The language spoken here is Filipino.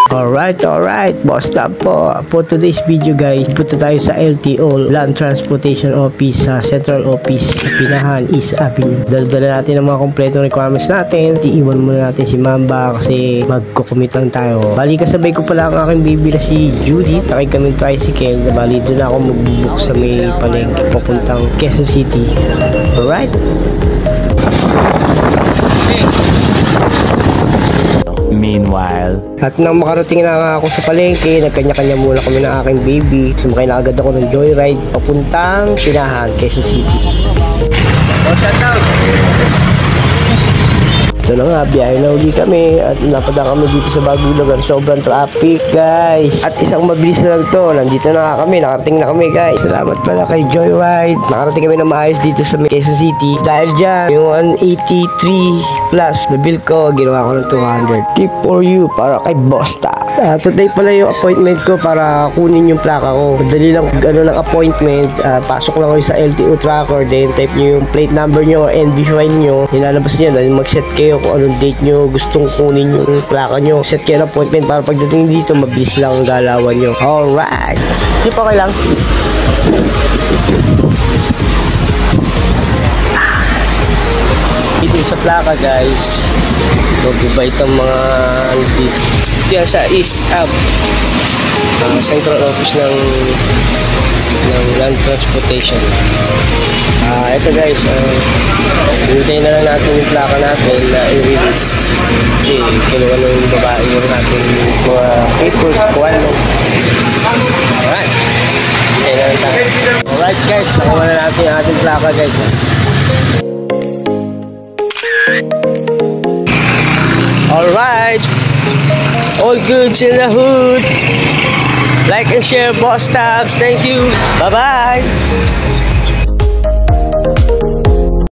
Alright, boss stop po. For today's video guys, punta tayo sa LTO, Land Transportation Office, sa Central Office, Pinahan, East Avenue. Dala natin ang mga kompletong requirements natin. Iiwan muna natin si Mamba kasi magkukumit lang tayo. Bali kasabay ko pala ang aking baby na si Judy. Takay kami tricycle. Bali doon ako magbubuk sa may palengke papuntang Quezon City. Alright. Meanwhile, at nang makarating na nga ako sa palengke, nagkanya-kanya muna kami ng aking baby. Sumakay na agad ako ng joyride papuntang Pinahan, Quezon City. Shout out! So na nga, biyahe na uli kami at napadaan kami dito sa bagong lugar. Sobrang traffic guys. At isang mabilis na lang to. Nandito na nga kami, nakarating na kami guys. Salamat pala kay Joyride. Nakarating kami na maayos dito sa Quezon City. Dahil dyan, yung 183 plus na bill ko, ginawa ko ng 200. Tip for you para kay Bosta. Today pala yung appointment ko para kunin yung plaka ko. Madali lang ng appointment. Pasok lang kayo sa LTO tracker. Then type nyo yung plate number nyo or NB file nyo. Nilalabas nyo. Then mag-set kayo kung anong date nyo gustong kunin yung plaka nyo. Set kayo ng appointment para pagdating dito mabilis lang ang galawan nyo. Alright. Chip okay lang. Dito sa plaka guys, magbibait ang mga dito. Diyan sa East Ave, Central Office ng Land Transportation. Ito guys, hintayin na lang natin yung plaka natin na i-release kasi kinuha na yung babae yung natin mga papers, kuwano. Alright, hintayin na lang tayo. Alright guys, nakuha na natin yung ating plaka guys. Alright, all goods in the hood. Like and share, boss tabs. Thank you. Bye bye.